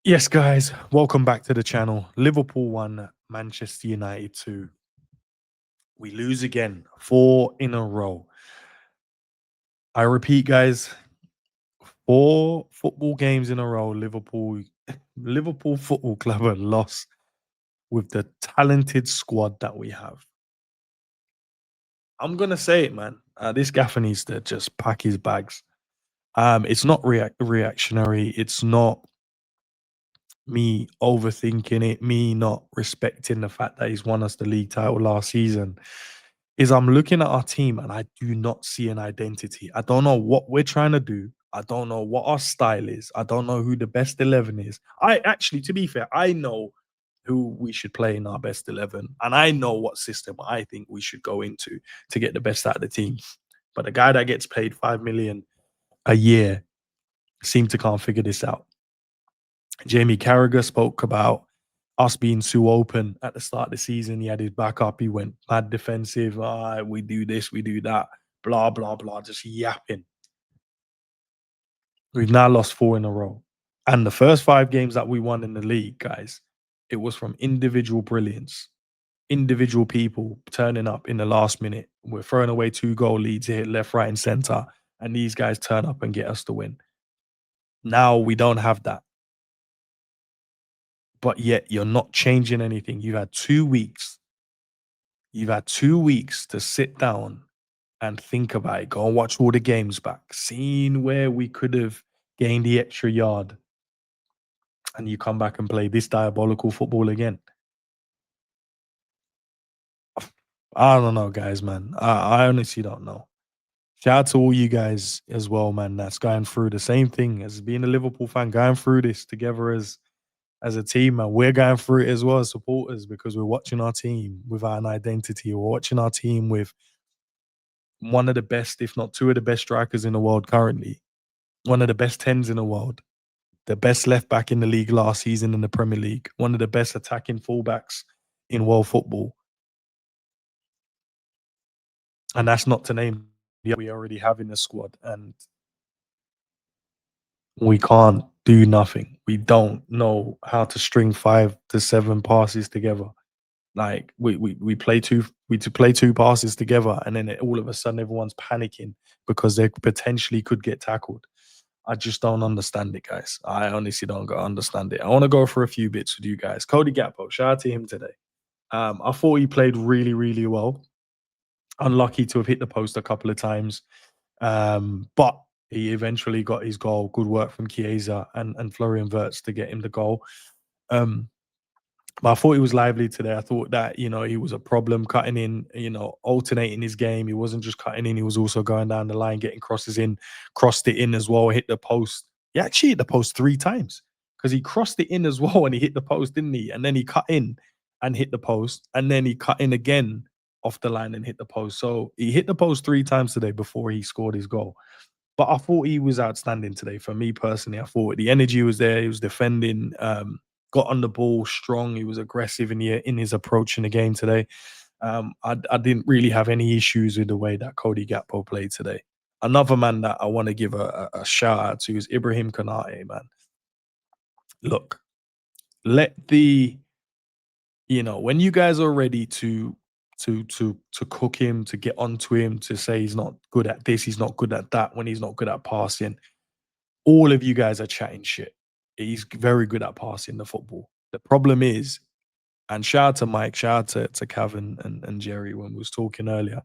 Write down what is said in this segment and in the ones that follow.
Yes, guys, welcome back to the channel. Liverpool 1, Manchester United 2. We lose again, 4 in a row. I repeat, guys, 4 football games in a row. Liverpool Football Club are lost with the talented squad that we have. I'm gonna say it, man. This gaffer needs to just pack his bags. It's not reactionary. It's not me overthinking it, me not respecting the fact that he's won us the league title last season, is I'm looking at our team and I do not see an identity. I don't know what we're trying to do. I don't know what our style is. I don't know who the best 11 is. I actually, to be fair, I know who we should play in our best 11 and I know what system I think we should go into to get the best out of the team. But the guy that gets paid 5 million a year seemed to can't figure this out. Jamie Carragher spoke about us being too open at the start of the season. He had his back up. He went mad defensive. We do this, we do that, blah, blah, blah, just yapping. We've now lost 4 in a row. And the first 5 games that we won in the league, guys, it was from individual brilliance, individual people turning up in the last minute. We're throwing away 2 goal leads here, left, right, and center. And these guys turn up and get us the win. Now we don't have that. But yet you're not changing anything. You've had 2 weeks. You've had 2 weeks to sit down and think about it. Go and watch all the games back, seeing where we could have gained the extra yard, and you come back and play this diabolical football again. I don't know, guys, man. I honestly don't know. Shout out to all you guys as well, man, that's going through the same thing as being a Liverpool fan, going through this together as a team, and we're going through it as well as supporters because we're watching our team without an identity. We're watching our team with one of the best, if not 2 of the best strikers in the world currently, one of the best 10s in the world, the best left back in the league last season in the Premier League, one of the best attacking fullbacks in world football. And that's not to name the we already have in the squad. And we can't do nothing. We don't know how to string 5 to 7 passes together. Like we play 2 we to play 2 passes together and then all of a sudden everyone's panicking because they potentially could get tackled. I just don't understand it, guys. I honestly don't understand it. I want to go for a few bits with you guys. Cody Gakpo, shout out to him today. I thought he played really, really well. Unlucky to have hit the post a couple of times, but he eventually got his goal. Good work from Chiesa and Florian Wirtz to get him the goal. Um, but I thought he was lively today. I thought that, he was a problem cutting in, alternating his game. He wasn't just cutting in, he was also going down the line, getting crosses in, crossed it in as well, hit the post. He actually hit the post 3 times because he crossed it in as well and he hit the post, didn't he? And then he cut in and hit the post. And then he cut in again off the line and hit the post. So he hit the post 3 times today before he scored his goal. But I thought he was outstanding today. For me personally, I thought the energy was there. He was defending, got on the ball strong. He was aggressive in his approach in the game today. I didn't really have any issues with the way that Cody Gakpo played today. Another man that I want to give a shout out to is Ibrahim Konate, man. Look, let the when you guys are ready to cook him, to get onto him, to say he's not good at this, he's not good at that, when he's not good at passing, all of you guys are chatting shit. He's very good at passing the football. The problem is, and shout out to Mike, shout out to Kevin and Jerry when we was talking earlier.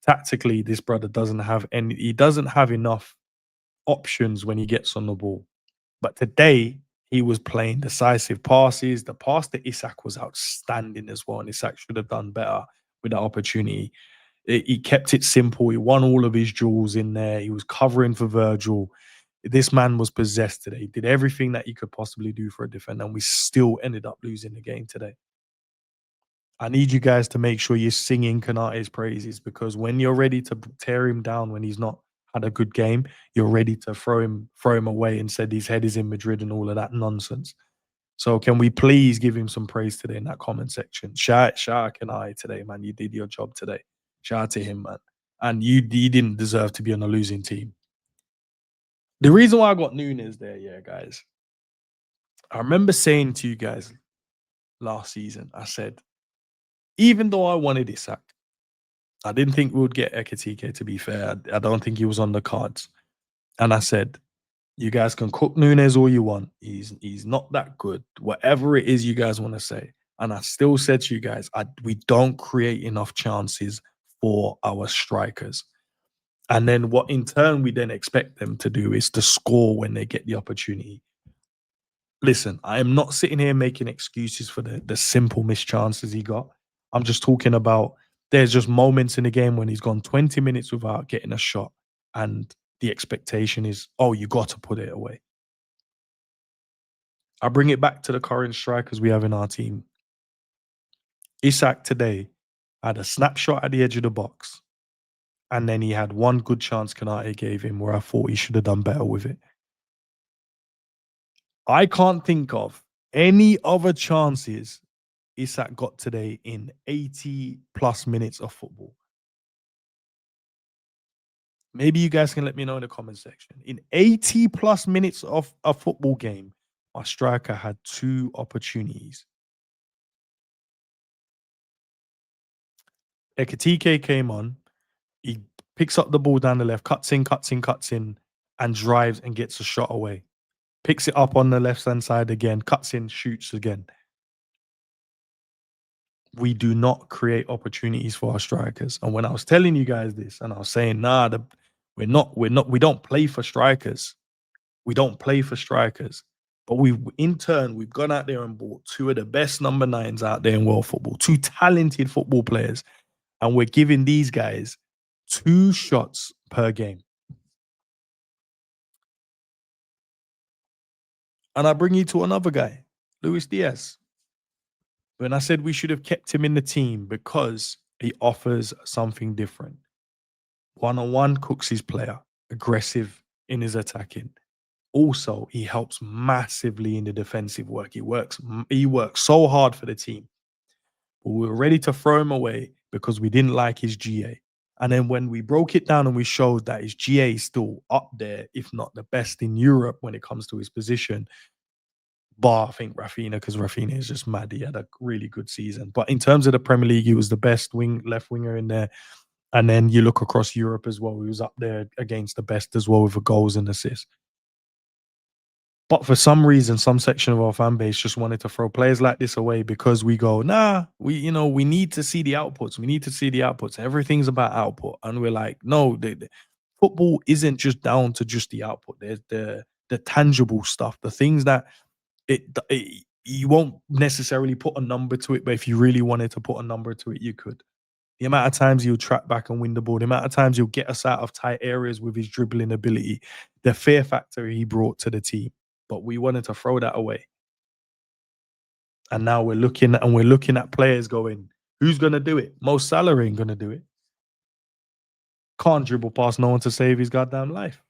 Tactically, this brother he doesn't have enough options when he gets on the ball. But today, he was playing decisive passes. The pass to Isak was outstanding as well, and Isak should have done better with that opportunity. He kept it simple. He won all of his duels in there. He was covering for Virgil. This man was possessed today. He did everything that you could possibly do for a defender, and we still ended up losing the game today. I need you guys to make sure you're singing Kanate's praises because when you're ready to tear him down when he's not had a good game, you're ready to throw him away and said his head is in Madrid and all of that nonsense. So can we please give him some praise today in that comment section? Shout Kanate today, man. You did your job today. Shout out to him, man. And you didn't deserve to be on a losing team. The reason why I got Nunes there, yeah, guys, I remember saying to you guys last season, I said, even though I wanted Isak, I didn't think we would get Ekatike, to be fair. I don't think he was on the cards. And I said, you guys can cook Nunes all you want. He's not that good. Whatever it is you guys want to say. And I still said to you guys, we don't create enough chances for our strikers. And then what in turn we then expect them to do is to score when they get the opportunity. Listen, I am not sitting here making excuses for the simple missed chances he got. I'm just talking about there's just moments in the game when he's gone 20 minutes without getting a shot, and the expectation is, oh, you got to put it away. I bring it back to the current strikers we have in our team. Isak today had a snapshot at the edge of the box, and then he had one good chance Kanate gave him where I thought he should have done better with it. I can't think of any other chances Isak got today in 80 plus minutes of football. Maybe you guys can let me know in the comment section. In 80 plus minutes of a football game, our striker had two opportunities. Ekatike came on. He picks up the ball down the left, cuts in, and drives and gets a shot away. Picks it up on the left hand side again, cuts in, shoots again. We do not create opportunities for our strikers. And when I was telling you guys this, and I was saying, nah, we don't play for strikers. We don't play for strikers. But in turn, we've gone out there and bought two of the best number nines out there in world football, two talented football players. And we're giving these guys two shots per game. And I bring you to another guy, Luis Diaz. When I said we should have kept him in the team because he offers something different. One on one cooks his player, aggressive in his attacking. Also, he helps massively in the defensive work. He works so hard for the team. But we were ready to throw him away because we didn't like his GA. And then when we broke it down and we showed that his GA is still up there, if not the best in Europe when it comes to his position, bar I think Rafinha, because Rafinha is just mad. He had a really good season. But in terms of the Premier League, he was the best left winger in there. And then you look across Europe as well. He was up there against the best as well with the goals and assists. But for some reason, some section of our fan base just wanted to throw players like this away because we go, nah, we need to see the outputs. We need to see the outputs. Everything's about output. And we're like, no, the football isn't just down to just the output. There's the tangible stuff, the things that you won't necessarily put a number to it, but if you really wanted to put a number to it, you could. The amount of times he'll track back and win the ball, the amount of times he'll get us out of tight areas with his dribbling ability, the fear factor he brought to the team. But we wanted to throw that away. And now we're looking at players going, who's gonna do it? Mo Salah ain't gonna do it. Can't dribble past no one to save his goddamn life.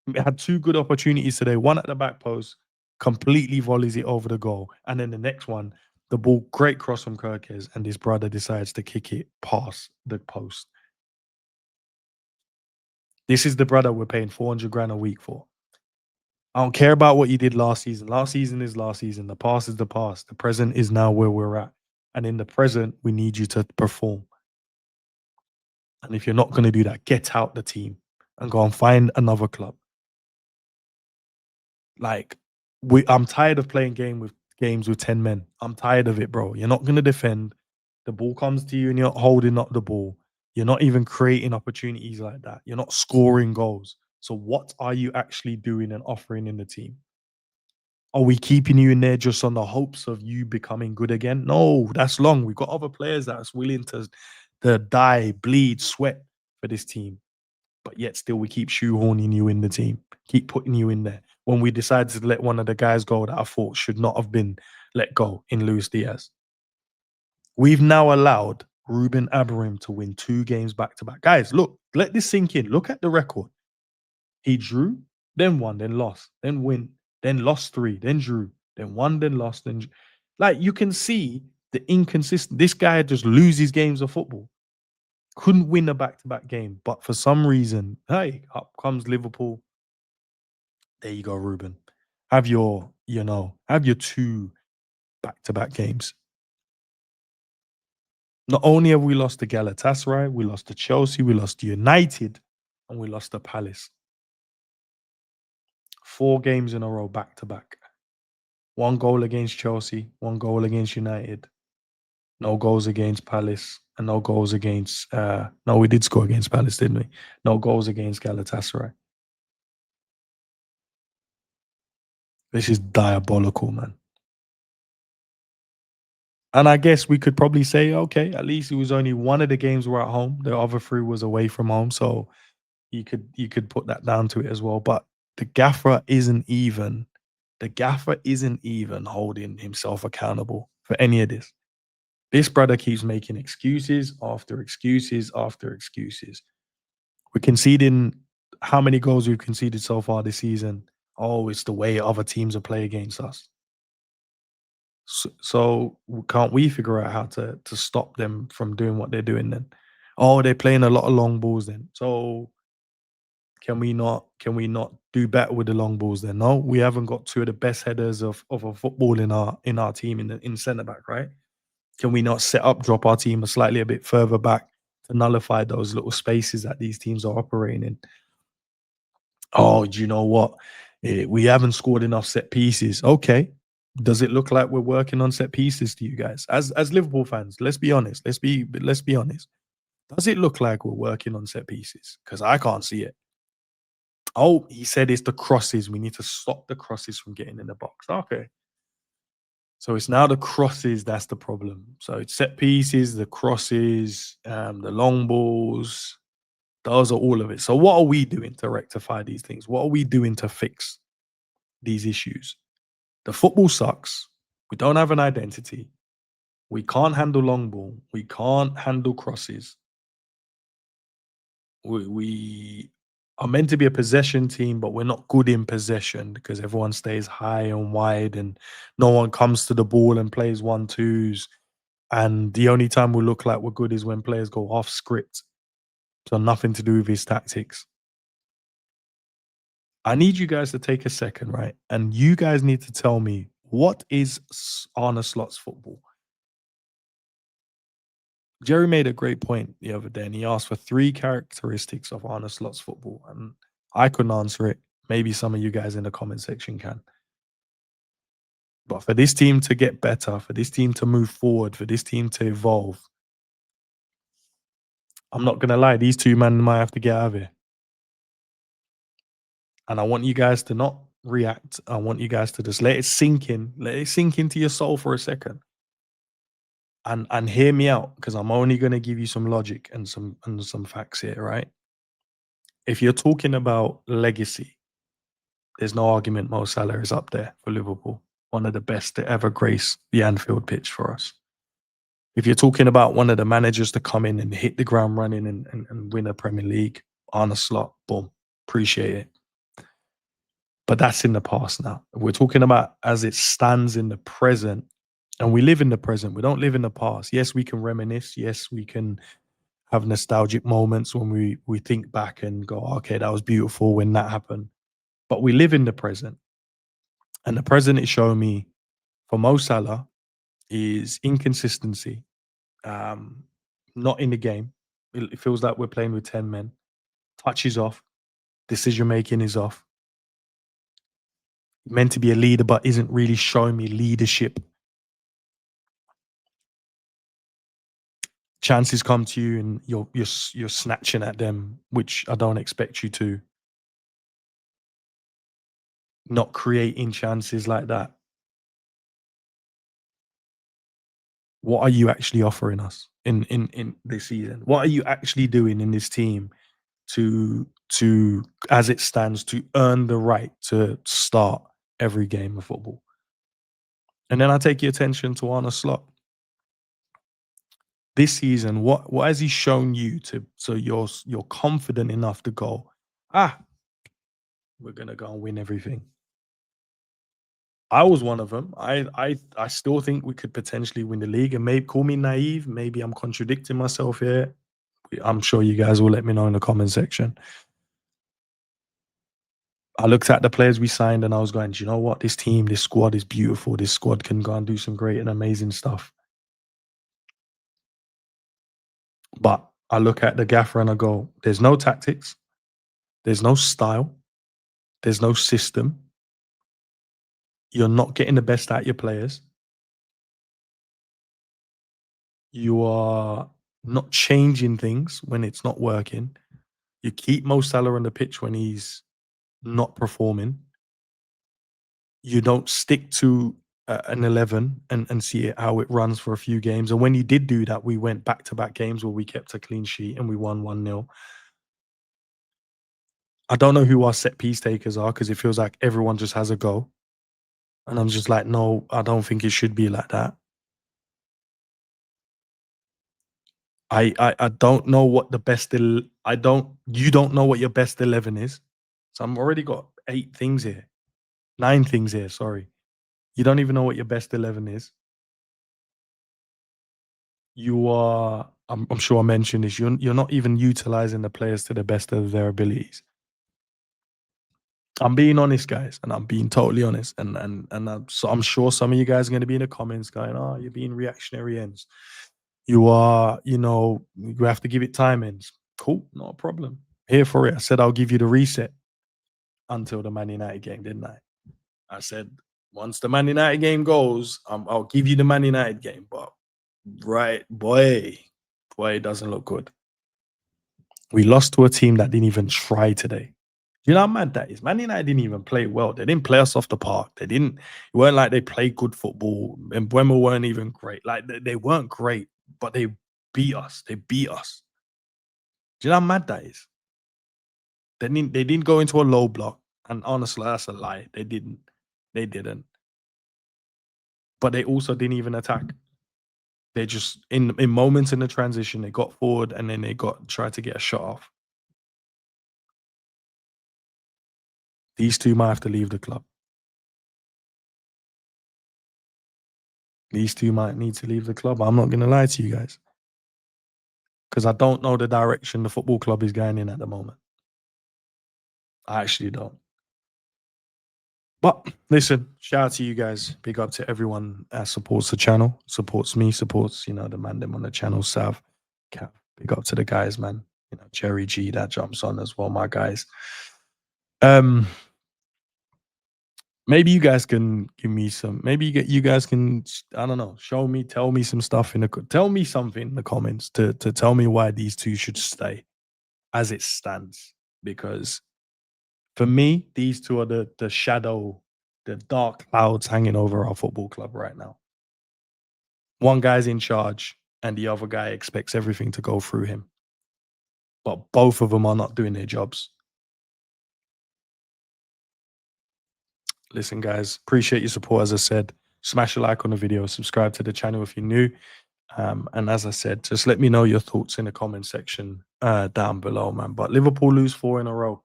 We had two good opportunities today. One at the back post, completely volleys it over the goal. And then the next one, the ball, great cross from Kirkes, and his brother decides to kick it past the post. This is the brother we're paying 400 grand a week for. I don't care about what you did last season. Last season is last season. The past is the past. The present is now where we're at. And in the present, we need you to perform. And if you're not going to do that, get out the team and go and find another club. Like, I'm tired of playing games with 10 men. I'm tired of it, bro. You're not going to defend. The ball comes to you and you're not holding up the ball. You're not even creating opportunities like that. You're not scoring goals. So what are you actually doing and offering in the team? Are we keeping you in there just on the hopes of you becoming good again? No, that's long. We've got other players that's willing to die, bleed, sweat for this team. But yet still we keep shoehorning you in the team, keep putting you in there. When we decided to let one of the guys go that I thought should not have been let go in Luis Diaz. We've now allowed Ruben Amorim to win 2 games back to back. Guys, look, let this sink in. Look at the record. He drew, then won, then lost, then win, then lost 3, then drew, then won, then lost, like you can see the inconsistent. This guy just loses games of football. Couldn't win a back-to-back game, but for some reason, hey, up comes Liverpool. There you go, Ruben. Have your have your 2 back-to-back games. Not only have we lost to Galatasaray, we lost to Chelsea, we lost to United, and we lost to Palace. 4 games in a row back to back. 1 goal against Chelsea, 1 goal against United, no goals against Palace, and no goals against no, we did score against Palace, didn't we? No goals against Galatasaray. This is diabolical, man. And I guess we could probably say, okay, at least it was only one of the games were at home. The other 3 was away from home. So you could put that down to it as well. But the gaffer isn't even the gaffer isn't even holding himself accountable for any of this. This brother keeps making excuses after excuses after excuses. We're conceding how many goals we've conceded so far this season. Oh, it's the way other teams will play against us. So can't we figure out how to stop them from doing what they're doing then? Oh, they're playing a lot of long balls then. So can we not do better with the long balls then? No, we haven't got 2 of the best headers of a football in our team in centre back, right? Can we not drop our team slightly a bit further back to nullify those little spaces that these teams are operating in? Oh, do you know what? We haven't scored enough set pieces. Okay. Does it look like we're working on set pieces to you guys? As Liverpool fans, let's be honest. Let's be honest. Does it look like we're working on set pieces? Because I can't see it. Oh, he said it's the crosses. We need to stop the crosses from getting in the box. Okay. So it's now the crosses that's the problem. So it's set pieces, the crosses, the long balls. Those are all of it. So what are we doing to rectify these things? What are we doing to fix these issues? The football sucks. We don't have an identity. We can't handle long ball. We can't handle crosses. We are meant to be a possession team, but we're not good in possession because everyone stays high and wide and no one comes to the ball and plays 1-2s. And the only time we look like we're good is when players go off script. So nothing to do with his tactics. I need you guys to take a second, right? And you guys need to tell me what is Arne Slot's football? Jerry made a great point the other day, and he asked for 3 characteristics of Arne Slot's football, and I couldn't answer it. Maybe some of you guys in the comment section can. But for this team to get better, for this team to move forward, for this team to evolve, I'm not gonna lie, these 2 men might have to get out of here. And I want you guys to not react. I want you guys to just let it sink in. Let it sink into your soul for a second. And hear me out, because I'm only gonna give you some logic and some facts here, right? If you're talking about legacy, there's no argument Mo Salah is up there for Liverpool. One of the best to ever grace the Anfield pitch for us. If you're talking about one of the managers to come in and hit the ground running and win a Premier League, Arne Slot, boom, appreciate it. But that's in the past now. We're talking about as it stands in the present, and we live in the present. We don't live in the past. Yes, we can reminisce. Yes, we can have nostalgic moments when we think back and go, okay, that was beautiful when that happened. But we live in the present. And the present is showing me for Mo Salah is inconsistency. Um, Not in the game. It feels like we're playing with 10 men. Touch is off. Decision making is off. Meant to be a leader, but isn't really showing me leadership. Chances come to you and you're snatching at them, which I don't expect you to. Not creating chances like that. What are you actually offering us in this season? What are you actually doing in this team to as it stands to earn the right to start every game of football? And then I take your attention to Arne Slot. This season, what has he shown you to so you're confident enough to go, we're gonna go and win everything? I was one of them. I still think we could potentially win the league, and maybe call me naive. Maybe I'm contradicting myself here. I'm sure you guys will let me know in the comment section. I looked at the players we signed and I was going, "Do you know what? This team, this squad is beautiful. This squad can go and do some great and amazing stuff." But I look at the gaffer and I go, "There's no tactics, there's no style, there's no system. You're not getting the best out of your players. You are not changing things when it's not working. You keep Mo Salah on the pitch when he's not performing. You don't stick to an 11 and see it, how it runs for a few games. And when you did do that, we went back to back games where we kept a clean sheet and we won 1-0. I don't know who our set piece takers are because it feels like everyone just has a go. And I'm just like, no, I don't think it should be like that. I don't know what the best I don't you don't know what your best 11 is. So I'm already got 8 things here. 9 things here, sorry. You don't even know what your best 11 is. You are I'm sure I mentioned this. You're not even utilizing the players to the best of their abilities. I'm being honest, guys, and I'm being totally honest. I'm sure some of you guys are going to be in the comments going, "Oh, you're being reactionary ends. You are, you have to give it time ends." Cool, not a problem. Here for it. I said I'll give you the reset until the Man United game, didn't I? I said once the Man United game goes, I'll give you the Man United game. But right, boy, it doesn't look good. We lost to a team that didn't even try today. You know how mad that is? Man United didn't even play well. They didn't play us off the park. It weren't like they played good football. And Bremer weren't even great. Like they weren't great, but they beat us. They beat us. Do you know how mad that is? They didn't go into a low block. And honestly, that's a lie. They didn't. They didn't. But they also didn't even attack. They just in moments in the transition, they got forward and then they tried to get a shot off. These two might have to leave the club. These two might need to leave the club. I'm not gonna lie to you guys. Because I don't know the direction the football club is going in at the moment. I actually don't. But listen, shout out to you guys. Big up to everyone that supports the channel, supports me, supports, the man them on the channel, Sav, Cap. Big up to the guys, man. Jerry G that jumps on as well, my guys. Maybe you guys can give me some. Maybe you guys can. I don't know. Show me, tell me some stuff tell me something in the comments to tell me why these two should stay as it stands. Because for me, these two are the shadow, the dark clouds hanging over our football club right now. One guy's in charge, and the other guy expects everything to go through him. But both of them are not doing their jobs. Listen, guys, appreciate your support. As I said, smash a like on the video, subscribe to the channel if you're new. And as I said, just let me know your thoughts in the comment section down below, man. But Liverpool lose 4 in a row.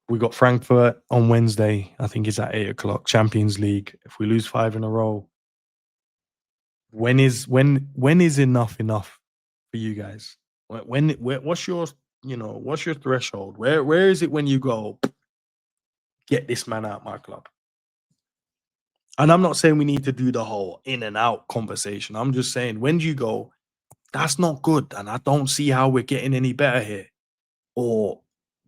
We got Frankfurt on Wednesday. I think it's at 8 o'clock. Champions League. If we lose 5 in a row, when is enough for you guys? What's your what's your threshold? Where is it when you go, get this man out my club? And I'm not saying we need to do the whole in and out conversation. I'm just saying, when do you go, that's not good, and I don't see how we're getting any better here? Or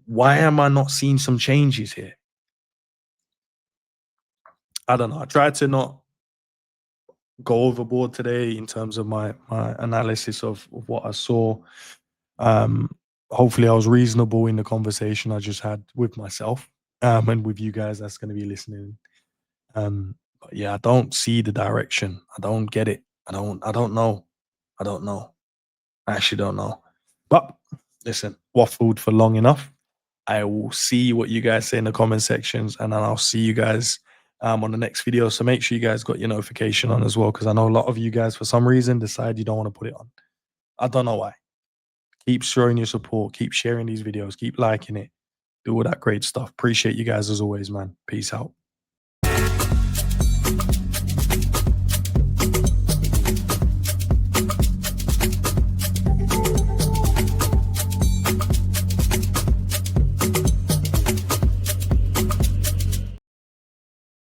why am I not seeing some changes here? I don't know. I tried to not go overboard today in terms of my analysis of what I saw. Hopefully I was reasonable in the conversation I just had with myself and with you guys that's going to be listening. But yeah, I don't see the direction. I don't get it. I don't know. I don't know. I actually don't know. But listen, waffled for long enough. I will see what you guys say in the comment sections, and then I'll see you guys on the next video. So make sure you guys got your notification on as well, because I know a lot of you guys, for some reason, decide you don't want to put it on. I don't know why. Keep showing your support. Keep sharing these videos. Keep liking it. Do all that great stuff. Appreciate you guys as always, man. Peace out.